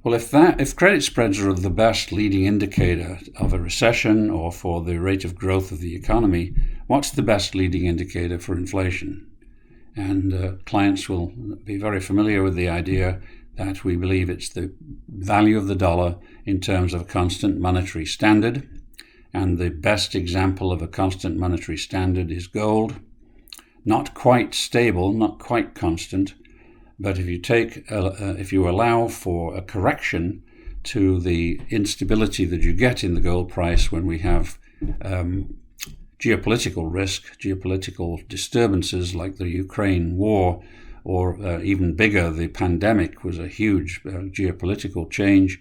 Well, if credit spreads are the best leading indicator of a recession or for the rate of growth of the economy, what's the best leading indicator for inflation? And clients will be very familiar with the idea that we believe it's the value of the dollar in terms of a constant monetary standard. And the best example of a constant monetary standard is gold. Not quite stable, not quite constant, but if you allow for a correction to the instability that you get in the gold price when we have geopolitical risk, geopolitical disturbances like the Ukraine war, or even bigger, the pandemic was a huge geopolitical change.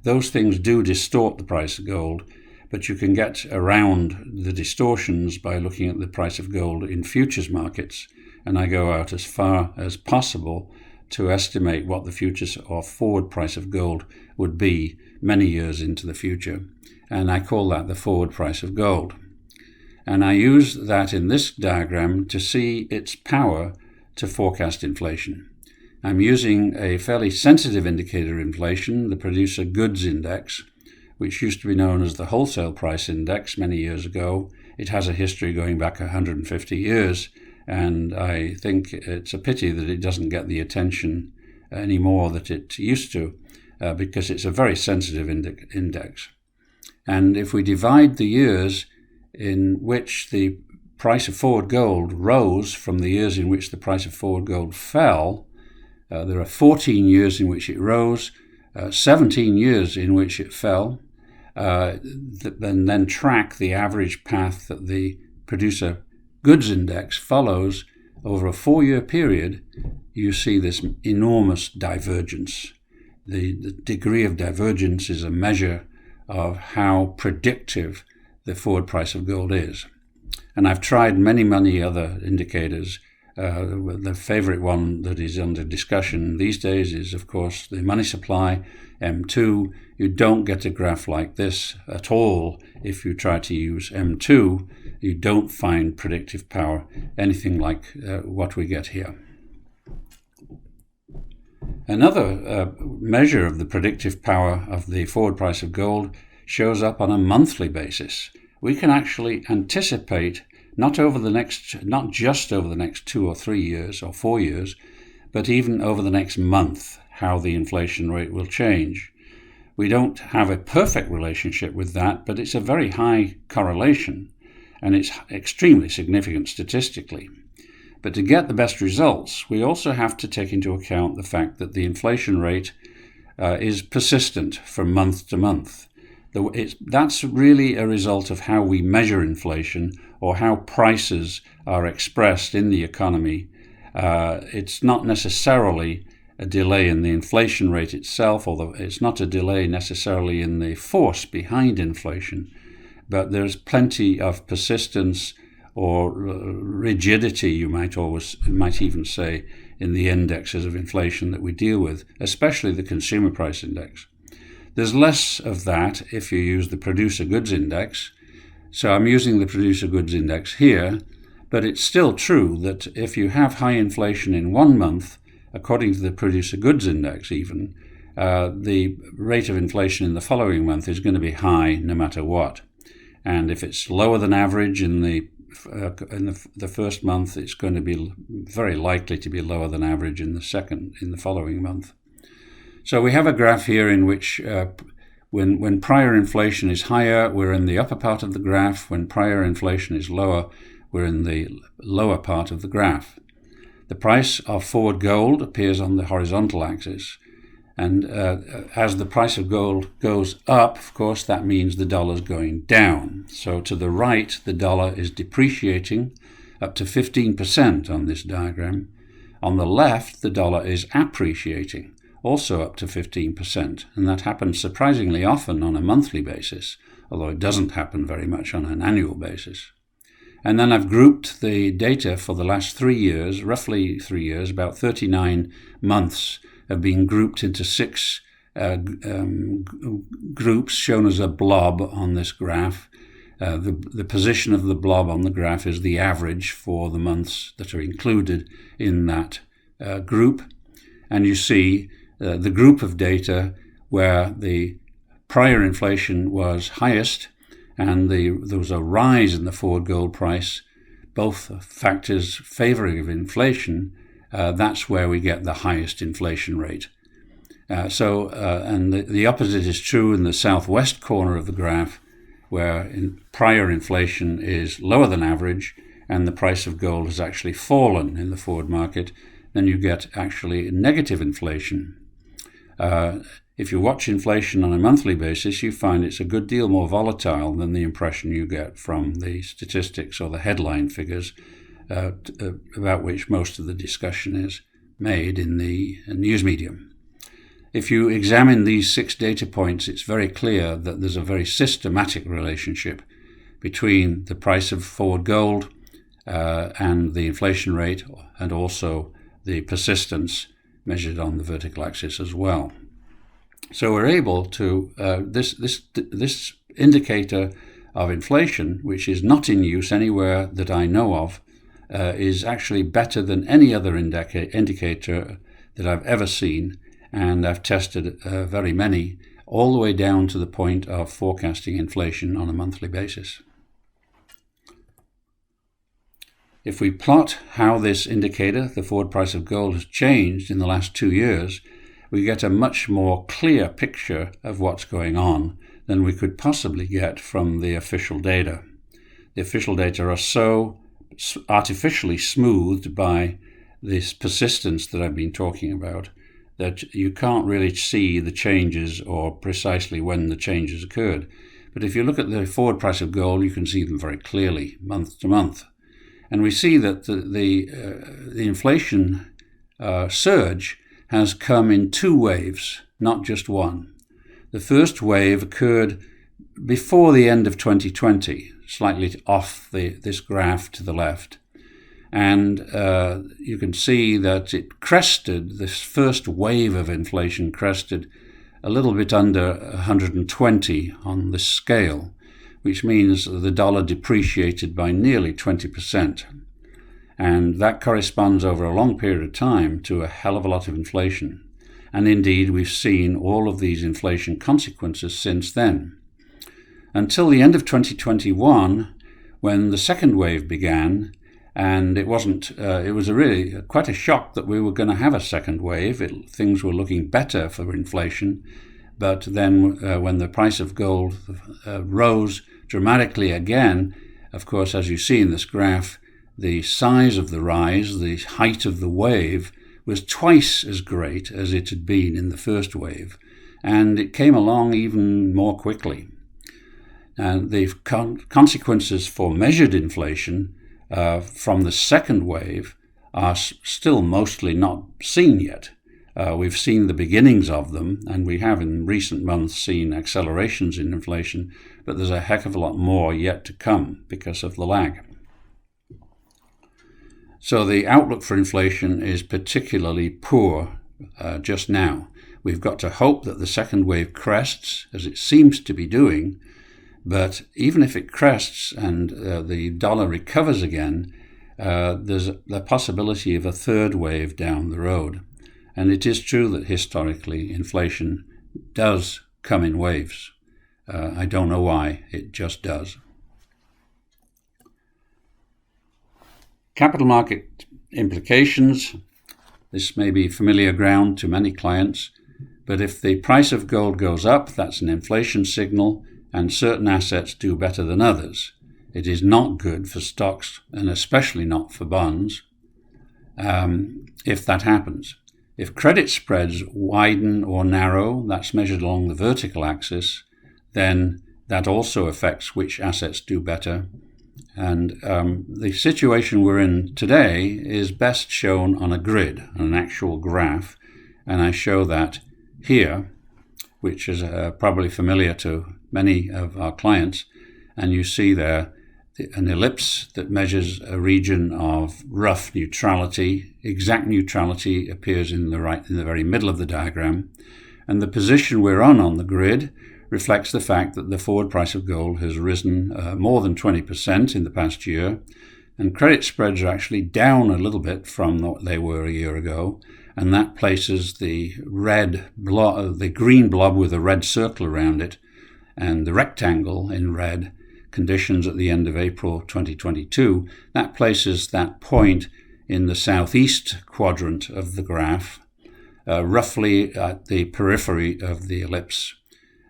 Those things do distort the price of gold, but you can get around the distortions by looking at the price of gold in futures markets. And I go out as far as possible to estimate what the futures or forward price of gold would be many years into the future. And I call that the forward price of gold. And I use that in this diagram to see its power to forecast inflation. I'm using a fairly sensitive indicator of inflation, the Producer Goods Index, which used to be known as the Wholesale Price Index many years ago. It has a history going back 150 years, and I think it's a pity that it doesn't get the attention anymore that it used to, because it's a very sensitive index. And if we divide the years in which the price of forward gold rose from the years in which the price of forward gold fell, there are 14 years in which it rose, 17 years in which it fell, and then track the average path that the Producer Goods Index follows over a 4-year period, you see this enormous divergence. The degree of divergence is a measure of how predictive the forward price of gold is. And I've tried many other indicators. The favorite one that is under discussion these days is, of course, the money supply, M2. You don't get a graph like this at all if you try to use M2. You don't find predictive power anything like what we get here. Another measure of the predictive power of the forward price of gold shows up on a monthly basis. We can actually anticipate not just over the next 2 or 3 years or 4 years, but even over the next month, how the inflation rate will change. We don't have a perfect relationship with that, but it's a very high correlation, and it's extremely significant statistically. But to get the best results, we also have to take into account the fact that the inflation rate is persistent from month to month. That's really a result of how we measure inflation or how prices are expressed in the economy. It's not necessarily a delay in the inflation rate itself, although it's not a delay necessarily in the force behind inflation, but there's plenty of persistence or rigidity, you might even say, in the indexes of inflation that we deal with, especially the Consumer Price Index. There's less of that if you use the Producer Goods Index. So I'm using the Producer Goods Index here, but it's still true that if you have high inflation in 1 month, according to the Producer Goods Index even, the rate of inflation in the following month is going to be high no matter what. And if it's lower than average in the first month, it's going to be very likely to be lower than average in the following month. So we have a graph here in which when prior inflation is higher, we're in the upper part of the graph. When prior inflation is lower, we're in the lower part of the graph. The price of forward gold appears on the horizontal axis. And as the price of gold goes up, of course, that means the dollar's going down. So to the right, the dollar is depreciating up to 15% on this diagram. On the left, the dollar is appreciating, also up to 15%. And that happens surprisingly often on a monthly basis, although it doesn't happen very much on an annual basis. And then I've grouped the data for the last 3 years, roughly 3 years, about 39 months have been grouped into 6 groups shown as a blob on this graph. The position of the blob on the graph is the average for the months that are included in that group. And you see the group of data where the prior inflation was highest and there was a rise in the forward gold price, both factors favouring of inflation, that's where we get the highest inflation rate. And the opposite is true in the southwest corner of the graph, where prior inflation is lower than average and the price of gold has actually fallen in the forward market. Then you get actually negative inflation. If you watch inflation on a monthly basis, you find it's a good deal more volatile than the impression you get from the statistics or the headline figures about which most of the discussion is made in the news medium. If you examine these 6 data points, it's very clear that there's a very systematic relationship between the price of forward gold and the inflation rate, and also the persistence measured on the vertical axis as well. So we're able to, this indicator of inflation, which is not in use anywhere that I know of, is actually better than any other indicator that I've ever seen. And I've tested very many, all the way down to the point of forecasting inflation on a monthly basis. If we plot how this indicator, the forward price of gold, has changed in the last 2 years, we get a much more clear picture of what's going on than we could possibly get from the official data. The official data are so artificially smoothed by this persistence that I've been talking about that you can't really see the changes or precisely when the changes occurred. But if you look at the forward price of gold, you can see them very clearly, month to month. And we see that the inflation surge has come in 2 waves, not just one. The first wave occurred before the end of 2020, slightly off this graph to the left. And you can see that it crested, this first wave of inflation crested a little bit under 120 on this scale, which means the dollar depreciated by nearly 20%. And that corresponds over a long period of time to a hell of a lot of inflation. And indeed, we've seen all of these inflation consequences since then. Until the end of 2021, when the second wave began, and it was really quite a shock that we were going to have a second wave. Things were looking better for inflation. But then when the price of gold rose dramatically again, of course, as you see in this graph, the size of the rise, the height of the wave, was twice as great as it had been in the first wave. And it came along even more quickly. And the consequences for measured inflation from the second wave are still mostly not seen yet. We've seen the beginnings of them, and we have in recent months seen accelerations in inflation, but there's a heck of a lot more yet to come because of the lag. So the outlook for inflation is particularly poor just now. We've got to hope that the second wave crests, as it seems to be doing, but even if it crests and the dollar recovers again, there's the possibility of a third wave down the road. And it is true that historically inflation does come in waves. I don't know why, it just does. Capital market implications. This may be familiar ground to many clients, but if the price of gold goes up, that's an inflation signal, and certain assets do better than others. It is not good for stocks, and especially not for bonds, if that happens. If credit spreads widen or narrow, that's measured along the vertical axis, then that also affects which assets do better. And the situation we're in today is best shown on a grid, an actual graph, and I show that here, which is probably familiar to many of our clients, and you see there an ellipse that measures a region of rough neutrality. Exact neutrality appears in the very middle of the diagram, and the position we're on the grid reflects the fact that the forward price of gold has risen more than 20% in the past year, and credit spreads are actually down a little bit from what they were a year ago, and that places the green blob with a red circle around it, and the rectangle in red, conditions at the end of April 2022, that places that point in the southeast quadrant of the graph, roughly at the periphery of the ellipse,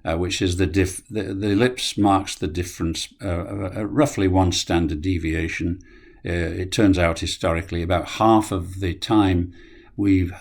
which is the ellipse marks the difference, roughly one standard deviation. It turns out historically about half of the time we've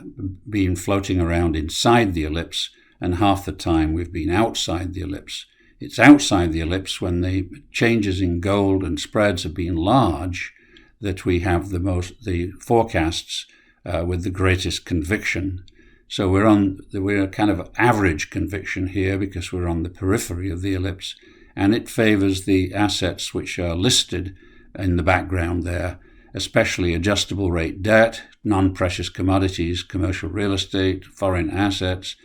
been floating around inside the ellipse, and half the time we've been outside the ellipse. It's outside the ellipse when the changes in gold and spreads have been large that we have the forecasts with the greatest conviction. So we're kind of average conviction here because we're on the periphery of the ellipse, and it favors the assets which are listed in the background there, especially adjustable rate debt, non-precious commodities, commercial real estate, foreign assets,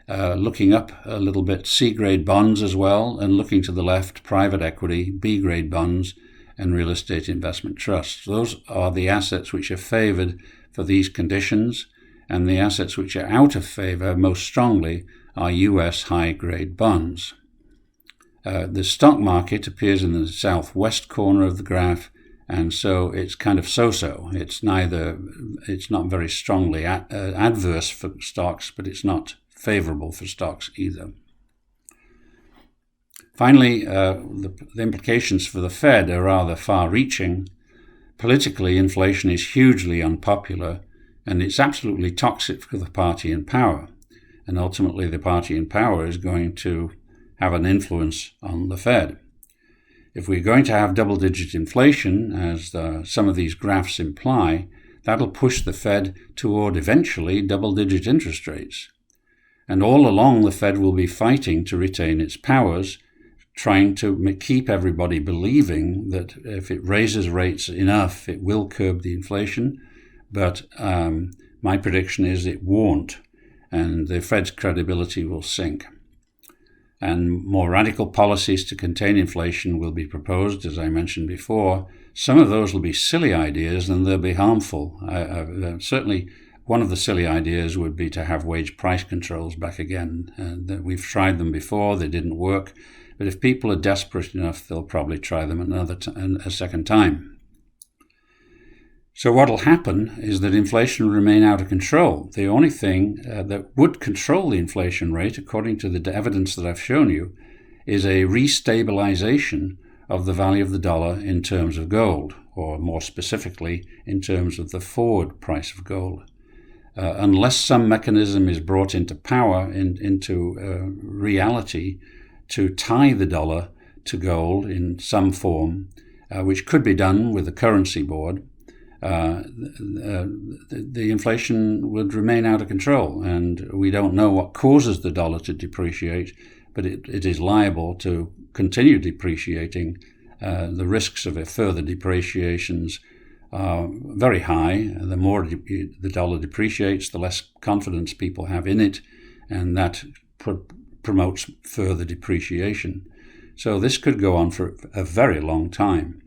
looking up a little bit C-grade bonds as well, and looking to the left, private equity, B-grade bonds, and real estate investment trusts. Those are the assets which are favored for these conditions, and the assets which are out of favor most strongly are US high-grade bonds. The stock market appears in the southwest corner of the graph, and so it's kind of so-so. It's not very strongly adverse for stocks, but it's not favorable for stocks either. Finally, the implications for the Fed are rather far-reaching. Politically, inflation is hugely unpopular, and it's absolutely toxic for the party in power. And ultimately, the party in power is going to have an influence on the Fed. If we're going to have double-digit inflation, as some of these graphs imply, that'll push the Fed toward eventually double-digit interest rates. And all along, the Fed will be fighting to retain its powers, trying to keep everybody believing that if it raises rates enough, it will curb the inflation. But my prediction is it won't, and the Fed's credibility will sink. And more radical policies to contain inflation will be proposed, as I mentioned before. Some of those will be silly ideas and they'll be harmful. Certainly, one of the silly ideas would be to have wage price controls back again. We've tried them before, they didn't work. But if people are desperate enough, they'll probably try them a second time. So what will happen is that inflation will remain out of control. The only thing that would control the inflation rate, according to the evidence that I've shown you, is a restabilization of the value of the dollar in terms of gold, or more specifically, in terms of the forward price of gold. Unless some mechanism is brought into power, into reality, to tie the dollar to gold in some form, which could be done with a currency board, the inflation would remain out of control, and we don't know what causes the dollar to depreciate, but it is liable to continue depreciating. The risks of further depreciations are very high. The more the dollar depreciates, the less confidence people have in it, and that promotes further depreciation. So this could go on for a very long time.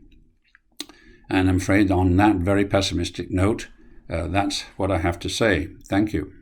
And I'm afraid on that very pessimistic note, that's what I have to say. Thank you.